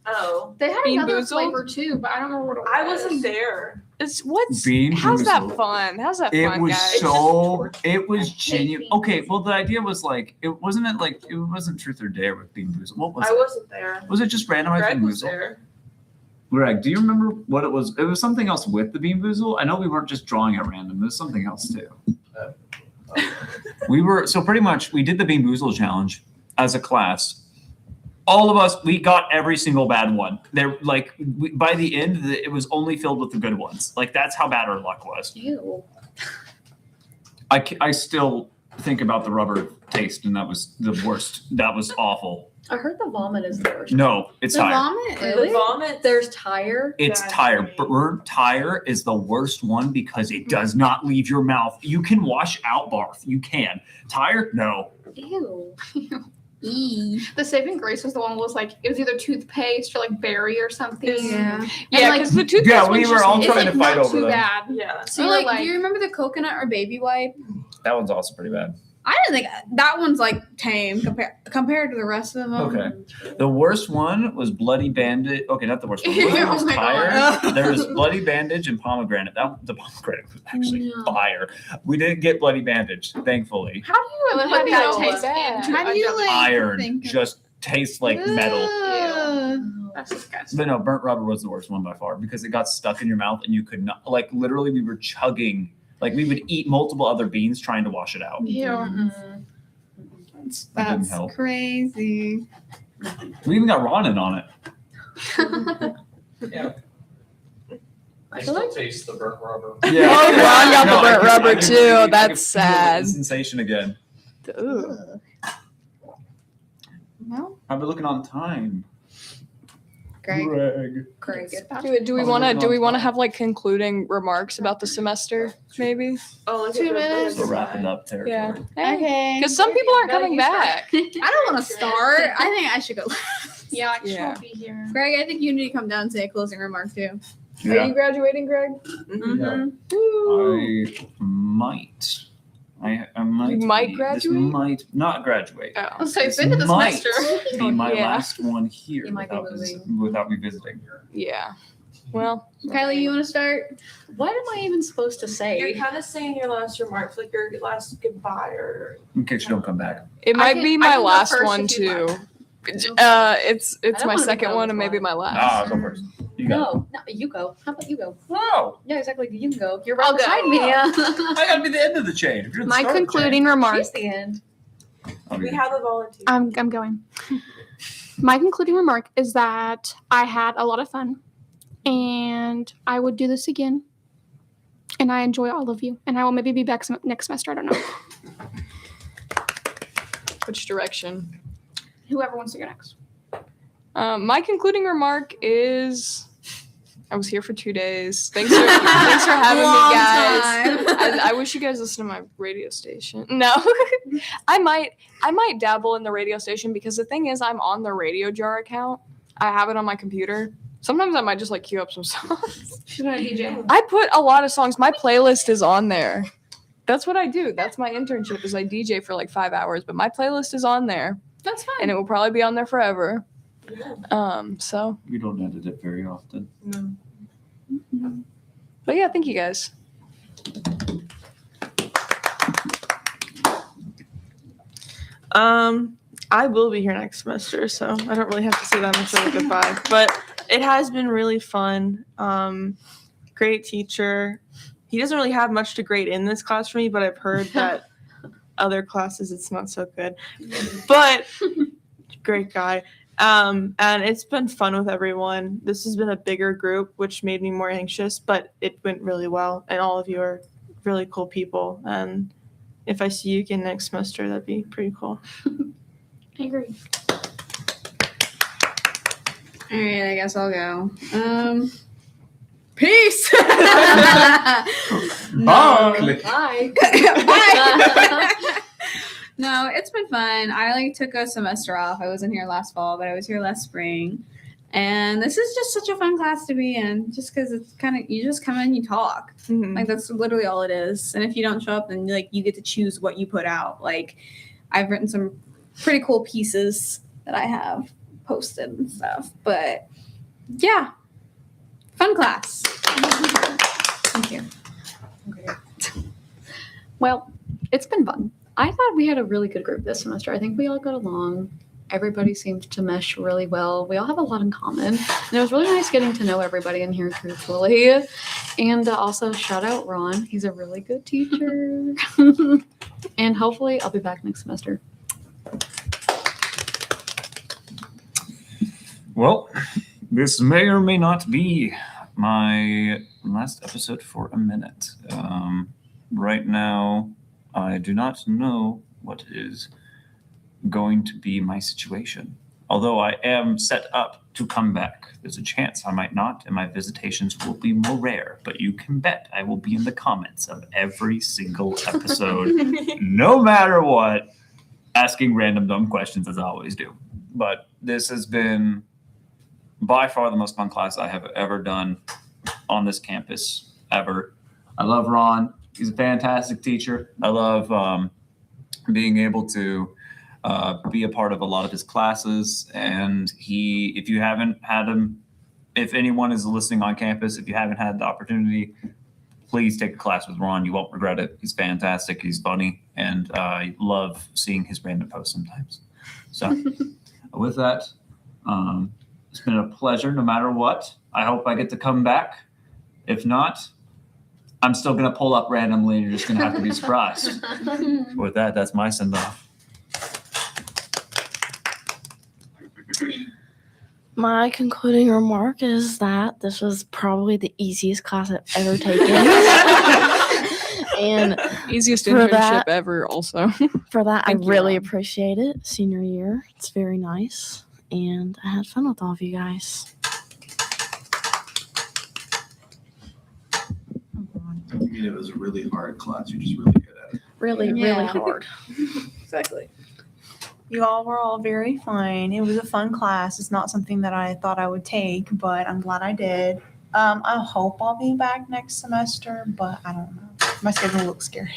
Oh, They had Bean another Boozled? flavor too, but I don't remember what it was. I wasn't there. It's what's Bean how's that Boozled. fun? How's that It fun, was guys? so. It was hate genuine. Bean Okay, Boozled. well, the idea was like it wasn't Truth or Dare with Bean Boozled. What was I it? wasn't there. Was it just randomized Greg Bean was Boozled? there. Greg, do you remember what it was? It was something else with the Bean Boozled. I know we weren't just drawing at random. There's something else too. We were so pretty much we did the Bean Boozled challenge as a class. All of us, we got every single bad one. They're like by the end, it was only filled with the good ones. Like that's how bad our luck was. Ew. I still think about the rubber taste, and that was the worst. That was awful. I heard the vomit is the worst. No, it's The tire. vomit. Really? The vomit. There's tire. It's That's tire. right. Burnt tire is the worst one because it does not leave your mouth. You can wash out barf. You can. Tire, no. Ew. The saving grace was the one that was like it was either toothpaste or like berry or something. Yeah. Yeah, like, because the toothpaste Yeah, we one's were just- all It's trying like to fight not over too them. bad. Yeah. So Or you're like, like, do you remember the coconut or baby wipe? That one's also pretty bad. I didn't think that one's like tame compared to the rest of them. Okay. The worst one was Bloody Bandage. Okay, not the worst one. The worst one Oh was my tire. God. There was Bloody Bandage and Pomegranate. The pomegranate was actually No. fire. We didn't get Bloody Bandage, thankfully. how do you How put do that you taste bad? into How a do you jelly? like Iron think- just tastes like metal. Ugh. That's disgusting. But no, burnt rubber was the worst one by far because it got stuck in your mouth and you could not, like, literally, we were chugging. Like, we would eat multiple other beans trying to wash it out. Ew. Mm-mm. didn't That's help. crazy. We even got ramen on it. I still taste the burnt rubber. Yeah. Oh, Ron got the I burnt can- rubber I can too. feel- I can That's feel the sad. sensation again. Ooh. Well, I've been looking on time. Greg. Craig. Do we want to have like concluding remarks about the semester maybe? Oh, look 2 at minutes. So wrapping up territory. Yeah. Okay. Because some people aren't coming back. I don't want to start. I think I should go. Yeah, I just Yeah. won't be here. Greg, I think you need to come down and say a closing remark too. Are Yeah. you graduating, Greg? Mm-hmm. I might. I might. You might be- graduate? This might not graduate. Oh. So it's This been to the might semester. be my Yeah. last one here You might be without me visiting. Yeah. Well, Kylie, you want to start? What am I even supposed to You're say? kind of saying your last remarks, like your last goodbye, or In case you don't come back. it I might can- be I my can go last first one if you'd too. like. It's I don't my wanna second go one and maybe before. my last. Go first. You got it. No, you go. How about you go? No, Yeah, exactly. You can go. You're right I'll go. beside me. Yeah. I gotta be the end of the chain. If you're the My start of the concluding remark. She's the end. chain, I'll be we the- have a volunteer. I'm going. My concluding remark is that I had a lot of fun and I would do this again. And I enjoy all of you. And I will maybe be back next semester. I don't know. Which direction? Whoever wants to go next. My concluding remark is I was here for 2 days. Thanks for having me, guys. I wish you guys listened to my radio station. No, I might dabble in the radio station because the thing is I'm on the Radio Jar account. I have it on my computer. Sometimes I might just like queue up some songs. She's not a DJ. I put a lot of songs. My playlist is on there. That's what I do. That's my internship is I DJ for like 5 hours, but my playlist is on there. That's fine. And it will probably be on there forever. So. We don't edit it very often. No. But yeah, thank you guys. I will be here next semester, so I don't really have to say that much of a goodbye. But it has been really fun. Great teacher. He doesn't really have much to grade in this class for me, but I've heard that other classes it's not so good. But great guy. And it's been fun with everyone. This has been a bigger group, which made me more anxious, but it went really well. And all of you are really cool people. And if I see you again next semester, that'd be pretty cool. I agree. All right, I guess I'll go. Peace. Oh, Bye. Bye. No, it's been fun. I took a semester off. I wasn't here last fall, but I was here last spring. And this is just such a fun class to be in, just because it's kind of, you just come in, you talk. Mm-hmm. That's literally all it is. And if you don't show up, then you get to choose what you put out. I've written some pretty cool pieces that I have posted and stuff. But yeah, fun class. Thank you. Well, it's been fun. I thought we had a really good group this semester. I think we all got along. Everybody seemed to mesh really well. We all have a lot in common. And it was really nice getting to know everybody in here, truthfully. And also, shout out Ron. He's a really good teacher. And hopefully, I'll be back next semester. Well, this may or may not be my last episode for a minute. Right now, I do not know what is going to be my situation. Although I am set up to come back, there's a chance I might not, and my visitations will be more rare. But you can bet I will be in the comments of every single episode, no matter what, asking random dumb questions as I always do. But this has been by far the most fun class I have ever done on this campus ever. I love Ron. He's a fantastic teacher. I love being able to be a part of a lot of his classes. And if you haven't had him, if anyone is listening on campus, if you haven't had the opportunity, please take a class with Ron. You won't regret it. He's fantastic. He's funny. And I love seeing his random posts sometimes. So with that, it's been a pleasure no matter what. I hope I get to come back. If not, I'm still going to pull up randomly and you're just going to have to be surprised. With that, that's my send-off. My concluding remark is that this was probably the easiest class I've ever taken. And Easiest for internship that- ever, also. for that, I Thank you, really Rob. appreciate it. Senior year, it's very nice. And I had fun with all of you guys. I mean, it was a really hard class. You're just really good at it. Really, really Yeah. hard. Exactly. You all were all very fun. It was a fun class. It's not something that I thought I would take, but I'm glad I did. I hope I'll be back next semester, but I don't know. My schedule looks scary.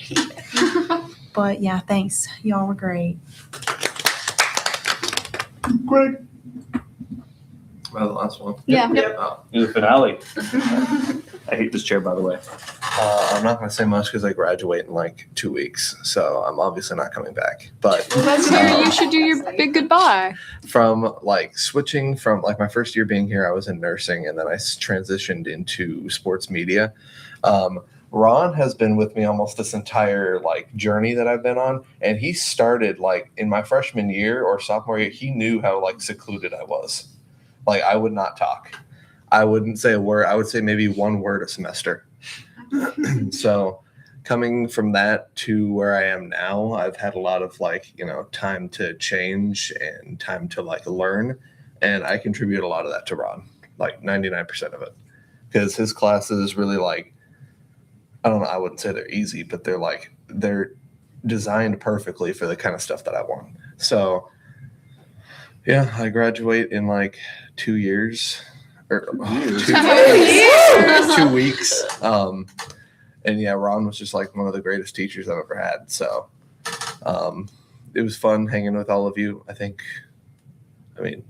But yeah, thanks. Y'all were great. Great. Well, the last one. Yeah. Oh. The finale. I hate this chair, by the way. I'm not going to say much because I graduate in like 2 weeks, so I'm obviously not coming back. But Well, that's here. You should do your big goodbye. from like switching from like my first year being here, I was in nursing, and then I transitioned into sports media. Ron has been with me almost this entire like journey that I've been on, and he started like in my freshman year or sophomore year. He knew how like secluded I was. Like I would not talk. I wouldn't say a word. I would say maybe one word a semester. So coming from that to where I am now, I've had a lot of like, time to change and time to like learn. And I contribute a lot of that to Ron, like 99% of it. Because his classes really like, I don't know, I wouldn't say they're easy, but they're designed perfectly for the kind of stuff that I want. So yeah, I graduate in like 2 years or Years. 2 weeks. And yeah, Ron was just like one of the greatest teachers I've ever had. So it was fun hanging with all of you. I mean,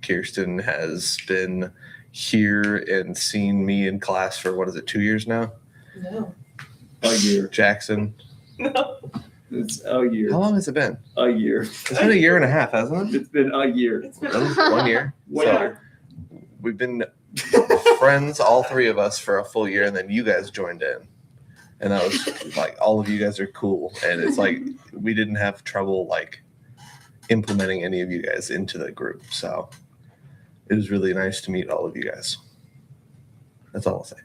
Kirsten has been here and seen me in class for 2 years now? No. A year. Jackson. No. It's a year. How long has it been? A year. It's been a year and a half, hasn't it? It's been a year. That was 1 year. One So year. we've been friends, all three of us, for a full year, and then you guys joined in. And that was like, all of you guys are cool. And it's like, we didn't have trouble like implementing any of you guys into the group. So it was really nice to meet all of you guys. That's all I'll say.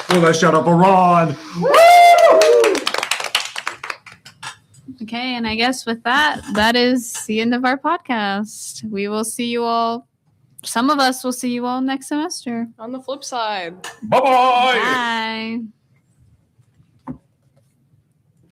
Well, let's shut up, Ron. Okay, and I guess with that, that is the end of our podcast. We will see you all. Some of us will see you all next semester. On the flip side. Bye-bye. Bye.